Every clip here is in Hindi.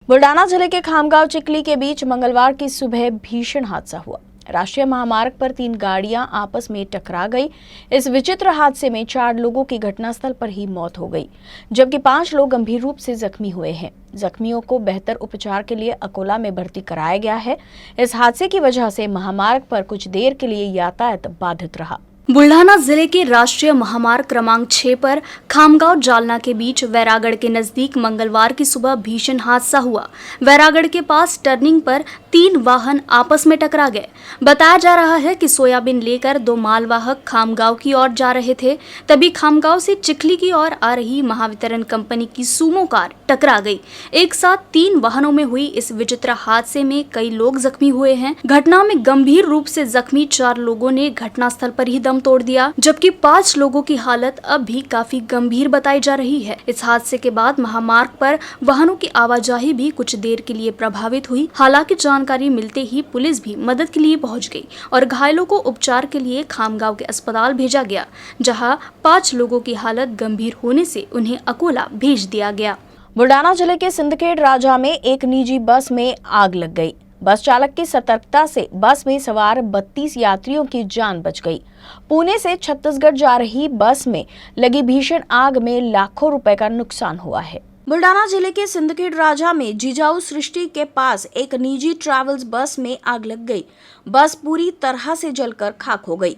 बुल्डाना जिले के खामगांव चिखली के बीच मंगलवार की सुबह भीषण हादसा हुआ। राष्ट्रीय महामार्ग पर 3 गाड़ियां आपस में टकरा गई। इस विचित्र हादसे में 4 लोगों की घटनास्थल पर ही मौत हो गई, जबकि 5 लोग गंभीर रूप से जख्मी हुए हैं। जख्मियों को बेहतर उपचार के लिए अकोला में भर्ती कराया गया है। इस हादसे की वजह से महामार्ग पर कुछ देर के लिए यातायात बाधित रहा। बुल्ढाना जिले के राष्ट्रीय महामार्ग क्रमांक 6 पर खामगांव जालना के बीच वैरागढ़ के नजदीक मंगलवार की सुबह भीषण हादसा हुआ। वैरागढ़ के पास टर्निंग पर 3 वाहन आपस में टकरा गए। बताया जा रहा है कि सोयाबीन लेकर 2 मालवाहक खामगांव की ओर जा रहे थे, तभी खामगांव से चिखली की ओर आ रही महावितरण कंपनी की सुमो कार टकरा गई। एक साथ 3 वाहनों में हुई इस विचित्र हादसे में कई लोग जख्मी हुए हैं। घटना में गंभीर रूप से जख्मी 4 लोगों ने घटनास्थल पर ही दम तोड़ दिया, जबकि 5 लोगों की हालत अब भी काफी गंभीर बताई जा रही है। इस हादसे के बाद महामार्ग पर वाहनों की आवाजाही भी कुछ देर के लिए प्रभावित हुई। हालांकि जानकारी मिलते ही पुलिस भी मदद के लिए पहुंच गई और घायलों को उपचार के लिए खामगांव के अस्पताल भेजा गया, जहां 5 लोगों की हालत गंभीर होने से उन्हें अकोला भेज दिया गया। बुल्डाना जिले के सिंदखेड़ राजा में एक निजी बस में आग लग गई। बस चालक की सतर्कता से बस में सवार 32 यात्रियों की जान बच गई। पुणे से छत्तीसगढ़ जा रही बस में लगी भीषण आग में लाखों रुपए का नुकसान हुआ है। बुल्डाना जिले के सिंदखेड़ राजा में जिजाऊ सृष्टि के पास एक निजी ट्रैवल्स बस में आग लग गई। बस पूरी तरह से जलकर खाक हो गई।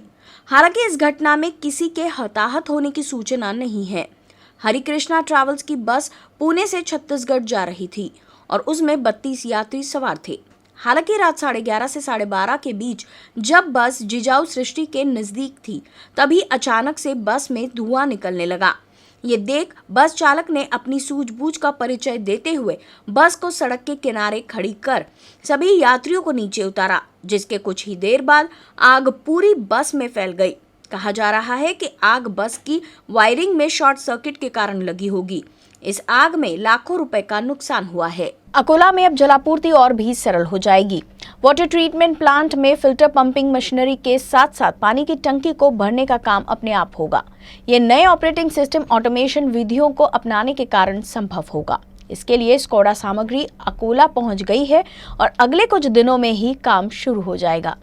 हालांकि इस घटना में किसी के हताहत होने की सूचना नहीं है। हरिकृष्णा ट्रैवल्स की बस पुणे से छत्तीसगढ़ जा रही थी और उसमें 32 यात्री सवार थे। हालांकि रात 11:30 से 12:30 के बीच जब बस जिजाऊ सृष्टि के नजदीक थी, तभी अचानक से बस में धुआं निकलने लगा। ये देख बस चालक ने अपनी सूझबूझ का परिचय देते हुए बस को सड़क के किनारे खड़ी कर सभी यात्रियों को नीचे उतारा, जिसके कुछ ही देर बाद आग पूरी बस में फैल गई। कहा जा रहा है कि आग बस की वायरिंग में शॉर्ट सर्किट के कारण लगी होगी। इस आग में लाखों रुपए का नुकसान हुआ है। अकोला में अब जलापूर्ति और भी सरल हो जाएगी। वाटर ट्रीटमेंट प्लांट में फिल्टर पंपिंग मशीनरी के साथ साथ पानी की टंकी को भरने का काम अपने आप होगा। ये नए ऑपरेटिंग सिस्टम ऑटोमेशन विधियों को अपनाने के कारण संभव होगा। इसके लिए स्कोडा सामग्री अकोला पहुंच गई है और अगले कुछ दिनों में ही काम शुरू हो जाएगा।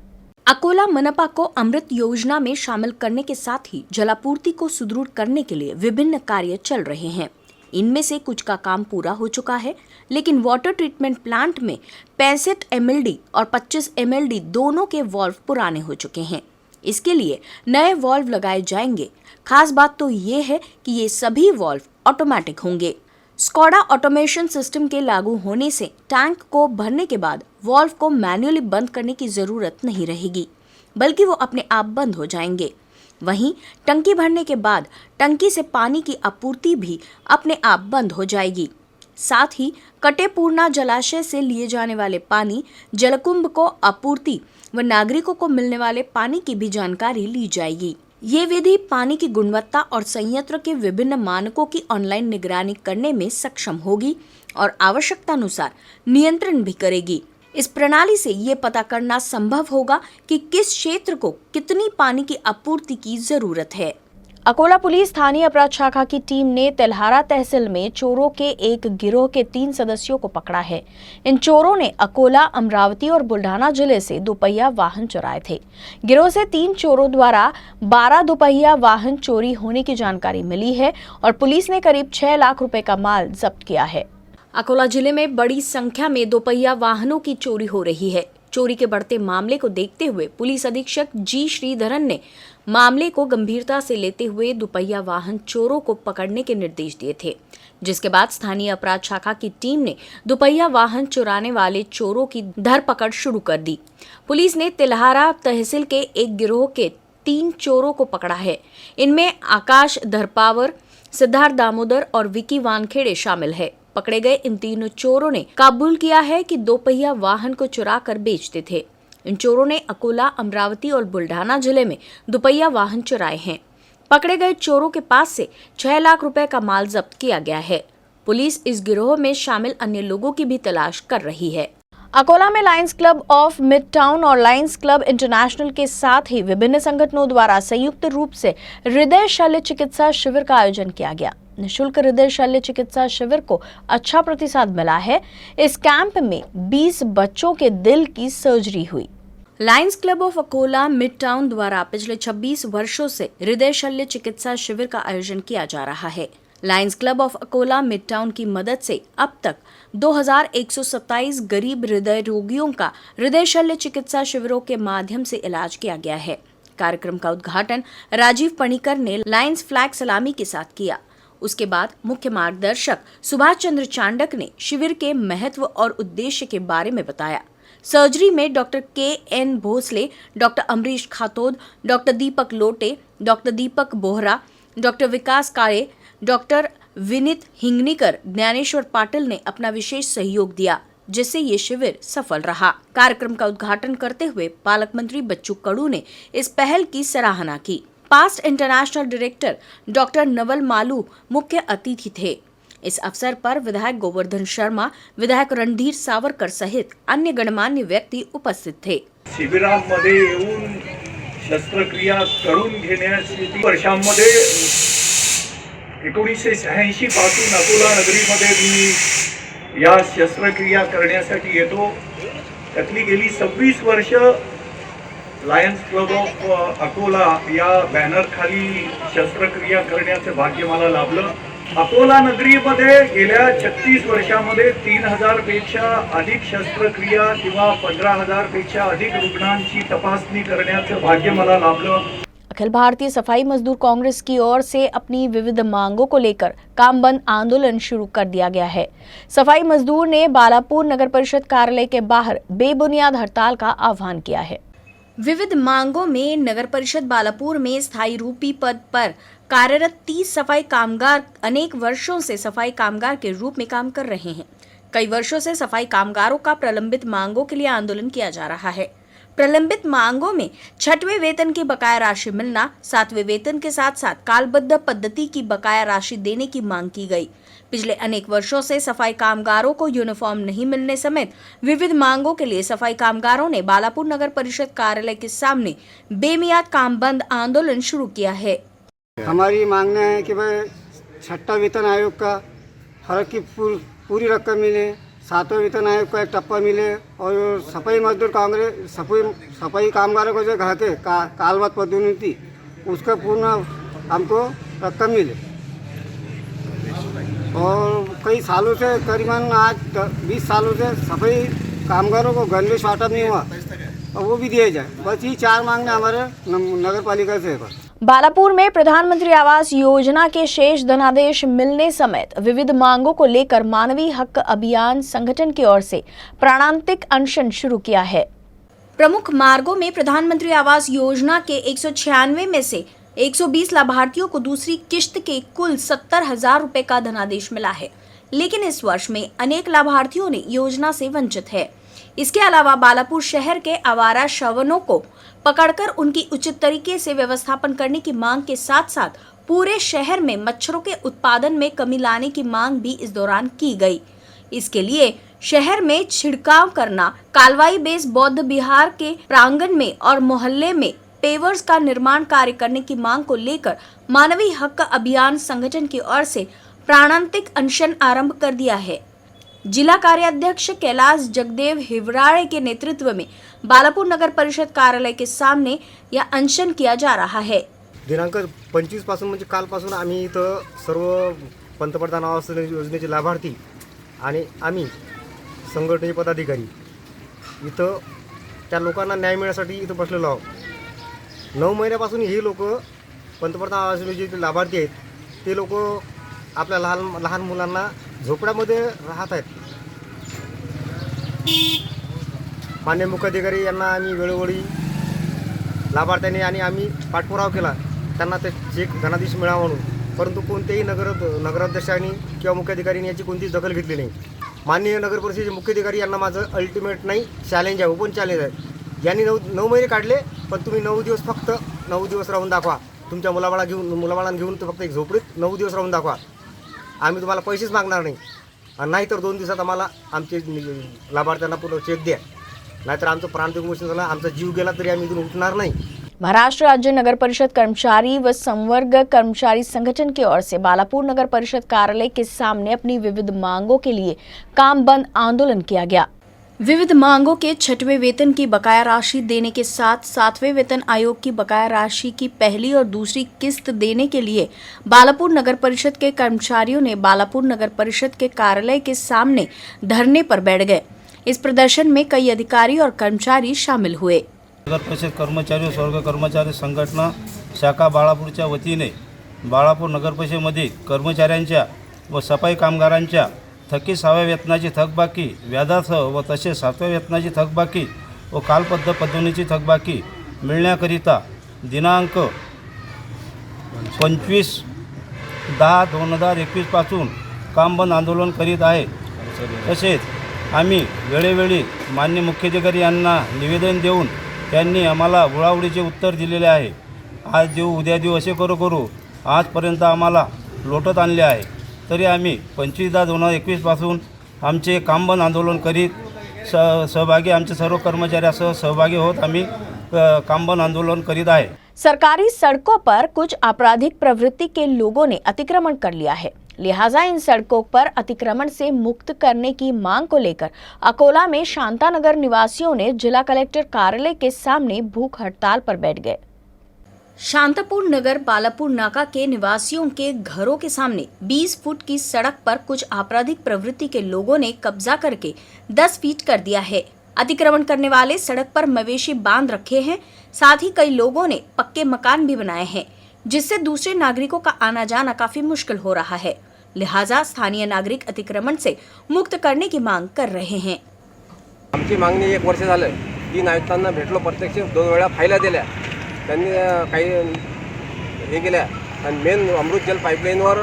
अकोला मनपा को अमृत योजना में शामिल करने के साथ ही जलापूर्ति को सुदृढ़ करने के लिए विभिन्न कार्य चल रहे हैं। इनमें से कुछ का काम पूरा हो चुका है, लेकिन वाटर ट्रीटमेंट प्लांट में 65 MLD और 25 MLD दोनों के वाल्व पुराने हो चुके हैं। इसके लिए नए वाल्व लगाए जाएंगे। खास बात तो ये है कि ये सभी वाल्व ऑटोमेटिक होंगे। स्कोडा ऑटोमेशन सिस्टम के लागू होने से टैंक को भरने के बाद वाल्व को मैन्युअली बंद करने की जरूरत नहीं रहेगी, बल्कि वो अपने आप बंद हो जाएंगे। वहीं टंकी भरने के बाद टंकी से पानी की आपूर्ति भी अपने आप बंद हो जाएगी। साथ ही कटेपूर्णा जलाशय से लिए जाने वाले पानी, जलकुंभ को आपूर्ति व नागरिकों को मिलने वाले पानी की भी जानकारी ली जाएगी। ये विधि पानी की गुणवत्ता और संयंत्र के विभिन्न मानकों की ऑनलाइन निगरानी करने में सक्षम होगी और आवश्यकतानुसार नियंत्रण भी करेगी। इस प्रणाली से ये पता करना संभव होगा कि किस क्षेत्र को कितनी पानी की आपूर्ति की जरूरत है। अकोला पुलिस स्थानीय अपराध शाखा की टीम ने तेल्हारा तहसील में चोरों के एक गिरोह के 3 सदस्यों को पकड़ा है। इन चोरों ने अकोला, अमरावती और बुल्ढाना जिले से दोपहिया वाहन चुराए थे। गिरोह से 3 चोरों द्वारा 12 दोपहिया वाहन चोरी होने की जानकारी मिली है और पुलिस ने करीब 6 लाख रुपए का माल जब्त किया है। अकोला जिले में बड़ी संख्या में दोपहिया वाहनों की चोरी हो रही है। चोरी के बढ़ते मामले को देखते हुए पुलिस अधीक्षक जी श्रीधरन ने मामले को गंभीरता से लेते हुए दोपहिया वाहन चोरों को पकड़ने के निर्देश दिए थे, जिसके बाद स्थानीय अपराध शाखा की टीम ने दोपहिया वाहन चुराने वाले चोरों की धरपकड़ शुरू कर दी। पुलिस ने तेल्हारा तहसील के एक गिरोह के 3 चोरों को पकड़ा है। इनमें आकाश धरपावर, सिद्धार्थ दामोदर और विकी वानखेड़े शामिल है। पकड़े गए इन 3 चोरों ने कबूल किया है कि दोपहिया वाहन को चुरा कर बेचते थे। इन चोरों ने अकोला, अमरावती और बुल्ढाना जिले में दोपहिया वाहन चुराए हैं। पकड़े गए चोरों के पास से 6 लाख रुपए का माल जब्त किया गया है। पुलिस इस गिरोह में शामिल अन्य लोगों की भी तलाश कर रही है। अकोला में Lions club of mid town और लायंस क्लब इंटरनेशनल के साथ ही विभिन्न संगठनों द्वारा संयुक्त रूप से हृदय शल्य चिकित्सा शिविर का आयोजन किया गया। निःशुल्क हृदय शल्य चिकित्सा शिविर को अच्छा प्रतिसाद मिला है। इस कैंप में 20 बच्चों के दिल की सर्जरी हुई। Lions club of Akola mid town द्वारा पिछले 26 वर्षों से हृदय शल्य चिकित्सा शिविर का आयोजन किया जा रहा है। Lions club of Akola mid town की मदद से अब तक 2127 गरीब हृदय रोगियों का हृदय शल्य चिकित्सा शिविरों के माध्यम से इलाज किया गया है। कार्यक्रम का उद्घाटन राजीव पणिकर ने लायंस फ्लैग सलामी के साथ किया। उसके बाद मुख्य मार्गदर्शक सुभाष चंद्र चांडक ने शिविर के महत्व और उद्देश्य के बारे में बताया। सर्जरी में doctor K N. Bhosale, doctor Amrish Khatod, doctor Deepak Lote, doctor Deepak Bohra, doctor Vikas Kale, doctor Vineet Hinganikar, Dnyaneshwar Patil ने अपना विशेष सहयोग दिया, जिससे ये शिविर सफल रहा। कार्यक्रम का उद्घाटन करते हुए पालक मंत्री बच्चू कडू ने इस पहल की सराहना की। Past international director doctor Naval Malu मुख्य अतिथि थे। इस अवसर पर विधायक गोवर्धन शर्मा, विधायक रणधीर सावरकर सहित अन्य गणमान्य व्यक्ती उपस्थित थे। शिबिरांमध्ये येऊन शस्त्रक्रिया करून घेण्यासाठी वर्षांमध्ये 1986 पासून अकोला नगरीमध्ये मी या शस्त्रक्रिया करण्यासाठी येतो। त्यातली गेली 26 वर्ष लायन्स क्लब ऑफ अकोला या बॅनर खाली शस्त्रक्रिया करण्याचे भाग्य मला लाभलं। अकोला नगरीमध्ये गेल्या 36 वर्षांमध्ये 3000 पेक्षा अधिक शस्त्रक्रिया किंवा 15000 पेक्षा अधिक रुग्णांची तपासणी करण्याचे भाग्य मला लाभलं। अखिल भारतीय सफाई मजदूर कांग्रेस की ओर से अपनी विविध मांगों को लेकर काम बंद आंदोलन शुरू कर दिया गया है। सफाई मजदूर ने बालापुर नगर परिषद कार्यालय के बाहर बेबुनियाद हड़ताल का आह्वान किया है। विविध मांगों में नगर परिषद बालापुर में स्थायी रूपी पद पर कार्यरत 30 सफाई कामगार अनेक वर्षों से सफाई कामगार के रूप में काम कर रहे हैं। कई वर्षों से सफाई कामगारों का प्रलंबित मांगों के लिए आंदोलन किया जा रहा है। प्रलंबित मांगों में 6वें वेतन की बकाया राशि मिलना, 7वें वेतन के साथ साथ कालबद्ध पद्धति की बकाया राशि देने की मांग की गई। पिछले अनेक वर्षों से सफाई कामगारों को यूनिफॉर्म नहीं मिलने समेत विविध मांगों के लिए सफाई कामगारों ने बालापुर नगर परिषद कार्यालय के सामने बेमियाद काम बंद आंदोलन शुरू किया है। हमारी मांगना है कि भाई 6वां वेतन आयोग का हर की पूरी रकम मिले, 7वें वेतन आयोग का एक टप्पा मिले और सफाई मजदूर कांग्रेस सफाई कामगारों को जो घर के कालबद्ध पदोन्नति उसका पूर्ण हमको रकम मिले। और कई सालों से करीबन आज 20 सालों से सफाई कामगारों को गणवेश वाटप नहीं हुआ और वो भी दिया जाए। बस ये 4 मांगने हमारे नगर पालिका से है। बस बालापुर में प्रधानमंत्री आवास योजना के शेष धनादेश मिलने समेत विविध मांगों को लेकर मानवीय हक अभियान संगठन की ओर से प्राणांतिक अनशन शुरू किया है। प्रमुख मार्गों में प्रधानमंत्री आवास योजना के 196 में से 120 लाभार्थियों को दूसरी किश्त के कुल 70,000 रुपए का धनादेश मिला है, लेकिन इस वर्ष में अनेक लाभार्थियों ने योजना से वंचित है। इसके अलावा बालापुर शहर के आवारा शवनों को पकड़कर उनकी उचित तरीके से व्यवस्थापन करने की मांग के साथ साथ पूरे शहर में मच्छरों के उत्पादन में कमी लाने की मांग भी इस दौरान की गई। इसके लिए शहर में छिड़काव करना, कालवाई बेस बौद्ध विहार के प्रांगण में और मोहल्ले में पेवर्स का निर्माण कार्य करने की मांग को लेकर मानवीय हक अभियान संगठन की ओर से प्राणांतिक अनशन आरंभ कर दिया है। जिला कार्याध्यक्ष कैलाश जगदेव हिवराळे के नेतृत्व में बालापुर नगर परिषद कार्यालय के सामने यह अनशन किया जा रहा है। दिनांक 25 पासून म्हणजे कालपासून आम्ही इथं सर्व पंतप्रधान आवास योजनेचे लाभार्थी आणि आम्ही संघटनेचे पदाधिकारी इथं त्या लोकांना न्याय मिळण्यासाठी इथं बसलेलो आहोत। 9 महिन्यापासून हे लोक पंतप्रधान आवास योजनेचे लाभार्थी आहेत, ते लोक आपल्या लहान मुलांना झोपड्यामध्ये राहत आहेत। मान्य मुख्याधिकारी यांना आम्ही वेळोवेळी लाभार्थ्यांनी आणि आम्ही पाठपुरावा केला त्यांना ते चेक धनादेश मिळावा म्हणून, परंतु कोणत्याही नगराध्यक्षांनी किंवा मुख्याधिकाऱ्यांनी याची कोणतीच दखल घेतली नाही। माननीय नगर परिषदेचे मुख्याधिकारी यांना माझं अल्टिमेट नाही चॅलेंज आहे, ओपन चॅलेंज आहे। यांनी 9 महिने काढले, पण तुम्ही 9 दिवस फक्त 9 दिवस राहून दाखवा। तुमच्या मुलाबाळांना घेऊन फक्त एक झोपडीत 9 दिवस राहून दाखवा। आम्ही तुम्हाला पैसेच मागणार नाही, आणि नाहीतर 2 दिवसात आम्हाला आमचे लाभार्थ्यांना पूर्ण चेक द्या, नाहीतर आमचं प्रांतिक उपोषण झालं, आमचा जीव गेला तरी आम्ही इथून उठणार नाही। महाराष्ट्र राज्य नगर परिषद कर्मचारी व संवर्ग कर्मचारी संगठन की ओर से बालापुर नगर परिषद कार्यालय के सामने अपनी विविध मांगों के लिए काम बंद आंदोलन किया गया। विविध मांगों के 6वें वेतन की बकाया राशि देने के साथ 7वें वेतन आयोग की बकाया राशि की पहली और दूसरी किस्त देने के लिए बालापुर नगर परिषद के कर्मचारियों ने बालापुर नगर परिषद के कार्यालय के सामने धरने पर बैठ गए। इस प्रदर्शन में कई अधिकारी और कर्मचारी शामिल हुए। नगर परिषद कर्मचारी व स्वर्ग कर्मचारी संघटना शाखा बाळापूरच्या वतीने बाळापूर नगर परिषदेमध्ये कर्मचाऱ्यांच्या व सफाई कामगारांच्या थकीत 6व्या वेतनाची थकबाकी व्याजासह व तसेच 7व्या वेतनाची थकबाकी व कालबद्ध पद्धतीची थकबाकी मिळण्याकरिता दिनांक 25/10/2021 पासून काम बंद आंदोलन करीत आहे। तसेच आम्ही वेळोवेळी माननीय मुख्याधिकारी यांना निवेदन देऊन त्यांनी आम्हाला उडाउडीचे उत्तर दिलेले आहे। आज देऊ उद्या देऊ असे करू आजपर्यंत आम्हाला लोटत आणले आहे। तरी आम्ही 25/10/2021 पासून आमचे काम बंद आंदोलन करीत सहभागी आमचे सर्व कर्मचाऱ्यांसह सहभागी होत आम्ही काम बंद आंदोलन करीत आहे। सरकारी सड़कों पर कुछ आपराधिक प्रवृत्ति के लोगों ने अतिक्रमण कर लिया है, लिहाजा इन सड़कों पर अतिक्रमण से मुक्त करने की मांग को लेकर अकोला में शांतानगर निवासियों ने जिला कलेक्टर कार्यालय के सामने भूख हड़ताल पर बैठ गए। शांतापुर नगर बालापुर नाका के निवासियों के घरों के सामने 20 फुट की सड़क पर कुछ आपराधिक प्रवृत्ति के लोगों ने कब्जा करके 10 फीट कर दिया है। अतिक्रमण करने वाले सड़क पर मवेशी बांध रखे हैं, साथ ही कई लोगों ने पक्के मकान भी बनाए हैं, जिससे दूसरे नागरिकों का आना जाना काफी मुश्किल हो रहा है। लिहाजा स्थानीय नागरिक अतिक्रमण से मुक्त करने की मांग कर रहे हैं। आमची मागणी 1 वर्ष झालं, 3 आयुक्तांना भेटलो, प्रत्यक्ष 2 वेळा फायला दिल्या, त्यांनी काही हे केल्या आणि मेन अमृत जल पाईपलाईनवर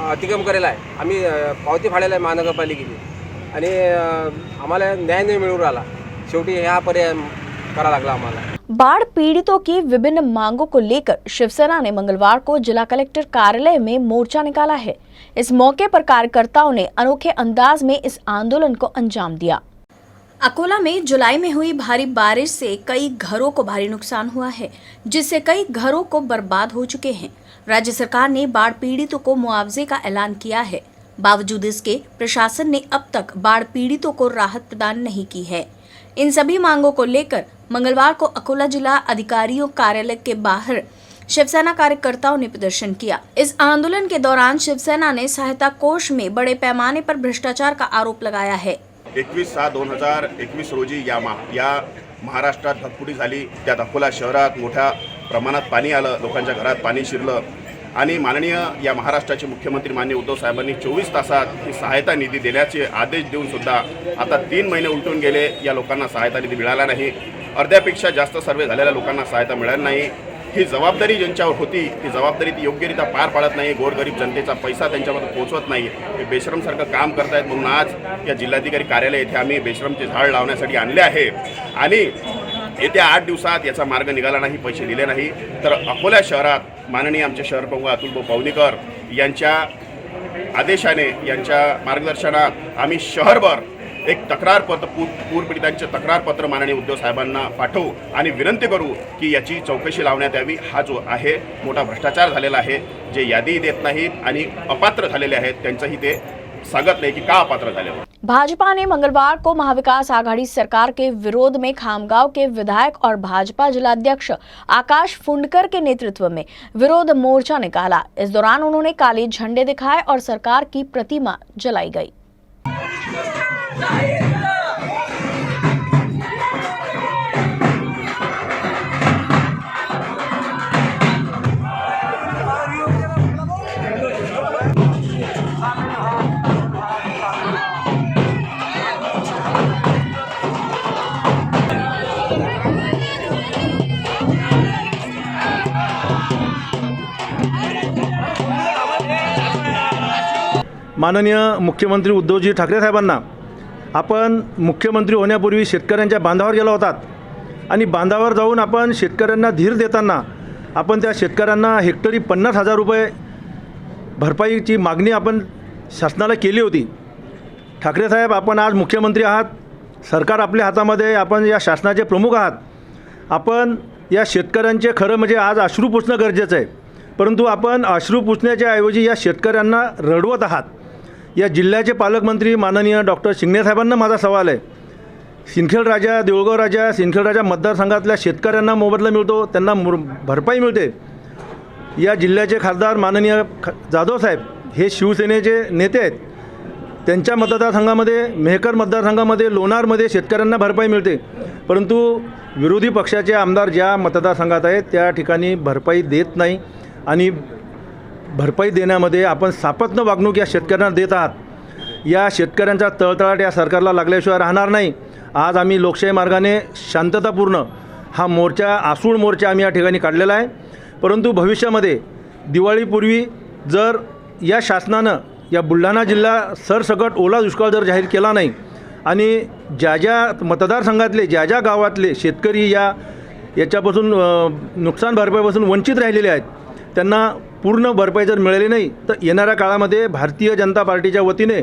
अतिक्रम करेला आहे। आम्ही पावती फाडलेला आहे महानगरपालिकेची आणि आम्हाला न्याय नाही मिळू राहिला। शेवटी ह्या पर्याय करा लागला आम्हाला। बाढ़ पीड़ितों की विभिन्न मांगों को लेकर शिवसेना ने मंगलवार को जिला कलेक्टर कार्यालय में मोर्चा निकाला है। इस मौके पर कार्यकर्ताओं ने अनोखे अंदाज में इस आंदोलन को अंजाम दिया। अकोला में जुलाई में हुई भारी बारिश से कई घरों को भारी नुकसान हुआ है, जिससे कई घरों को बर्बाद हो चुके हैं। राज्य सरकार ने बाढ़ पीड़ितों को मुआवजे का ऐलान किया है। बावजूद इसके प्रशासन ने अब तक बाढ़ पीड़ितों को राहत प्रदान नहीं की है। इन सभी मांगों को लेकर मंगलवार को अकोला जिला अधिकारियों कार्यालय के बाहर शिवसेना कार्यकर्ताओं ने प्रदर्शन किया। इस आंदोलन के दौरान शिवसेना ने सहायता कोष में बड़े पैमाने पर भ्रष्टाचार का आरोप लगाया है। 21/6/2021 रोजी या महाराष्ट्रात ढगफुटी झाली। त्यात अकोला शहरात मोठ्या प्रमाणात पाणी आलं, लोकांच्या घरात पाणी शिरलं आणि माननीय या महाराष्ट्राचे मुख्यमंत्री माननीय उद्धव साहेबांनी 24 तासात ही सहायता निधी देण्याचे आदेश देऊन सुद्धा आता 3 महिने उलटून गेले, या लोकांना सहायता निधी मिळाला नाही। अर्ध्यापेक्षा जास्त सर्वे झालेल्या लोकांना सहायता मिळाली नाही। ही जबाबदारी ज्यांच्यावर होती ती जबाबदारी ती योग्यरित्या पार पाडत नाही। गोरगरीब जनतेचा पैसा त्यांच्यापर्यंत पोहोचवत नाही। हे बेशरमसारखं काम करतायत, म्हणून आज या जिल्हाधिकारी कार्यालय येथे आम्ही बेशरमचे झाड लावण्यासाठी आणले आहे आणि येत्या 8 दिवसात याचा मार्ग निघाला नाही, पैसे दिले नाही तर अकोला शहरात माननीय आमचे शहर प्रमुख अतुलभाऊ पवनीकर यांच्या आदेशाने, यांच्या मार्गदर्शनात आम्ही शहरभर एक तक्रारपत्र पूरपीडितांचे तक्रारपत्र माननीय उद्धव साहेबांना पाठवू आणि विनंती करू की याची चौकशी लावण्यात यावी। हा जो आहे मोठा भ्रष्टाचार झालेला आहे, जे यादी देत नाहीत आणि अपात्र झालेले आहेत त्यांचंही ते सांगत नाही की का अपात्र झाले। भाजपा ने मंगलवार को महाविकास आघाड़ी सरकार के विरोध में खामगांव के विधायक और भाजपा जिलाध्यक्ष आकाश फुंडकर के नेतृत्व में विरोध मोर्चा निकाला। इस दौरान उन्होंने काले झंडे दिखाए और सरकार की प्रतिमा जलाई गई। माननीय मुख्यमंत्री उद्धवजी ठाकरे साहेबांना आपण मुख्यमंत्री होण्यापूर्वी शेतकऱ्यांच्या बांधावर गेला होतात आणि बांधावर जाऊन आपण शेतकऱ्यांना धीर देताना आपण त्या शेतकऱ्यांना हेक्टरी 50,000 रुपये भरपाईची मागणी आपण शासनाला केली होती। ठाकरे साहेब, आपण आज मुख्यमंत्री आहात, सरकार आपल्या हातामध्ये, आपण या शासनाचे प्रमुख आहात। आपण या शेतकऱ्यांचे खरं म्हणजे आज अश्रू पुसणं गरजेचं आहे, परंतु आपण अश्रू पुसण्याच्या ऐवजी या शेतकऱ्यांना रडवत आहात. या जिल्ह्याचे पालकमंत्री माननीय डॉक्टर शिंगणे साहेबांना माझा सवाल आहे. सिंदखेड देऊळगाव राजा सिंदखेड मतदारसंघातल्या शेतकऱ्यांना मोबदला मिळतो, त्यांना भरपाई मिळते. या जिल्ह्याचे खासदार माननीय जाधव साहेब हे शिवसेनेचे नेते आहेत. त्यांच्या मतदारसंघामध्ये मेहकर मतदारसंघामध्ये लोणारमध्ये शेतकऱ्यांना भरपाई मिळते, परंतु विरोधी पक्षाचे आमदार ज्या मतदारसंघात आहेत त्या ठिकाणी भरपाई देत नाही आणि भरपाई देण्यामध्ये आपण सापत्न वागणूक या शेतकऱ्यांना देत आहात. या शेतकऱ्यांचा तळतळाट या सरकारला लागल्याशिवाय राहणार नाही. आज आम्ही लोकशाही मार्गाने शांततापूर्ण हा मोर्चा आसूड मोर्चा आम्ही या ठिकाणी काढलेला आहे, परंतु भविष्यामध्ये दिवाळीपूर्वी जर या शासनानं या बुलढाणा जिल्हा सरसकट ओला दुष्काळ जर जाहीर केला नाही आणि ज्या ज्या मतदारसंघातले ज्या ज्या गावातले शेतकरी याच्यापासून नुकसान भरपाईपासून वंचित राहिलेले आहेत त्यांना पूर्ण भरपाई जर मिळाली नाही तर येणाऱ्या काळामध्ये भारतीय जनता पार्टीच्या वतीने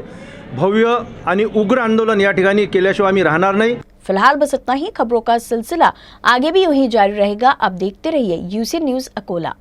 भव्य आणि उग्र आंदोलन या ठिकाणी केल्याशिवाय आम्ही राहणार नाही. फिलहाल बस इतना ही. खबरों का सिलसिला आगे भी यूं ही जारी रहेगा. आप देखते रहिए यूसी न्यूज़ अकोला.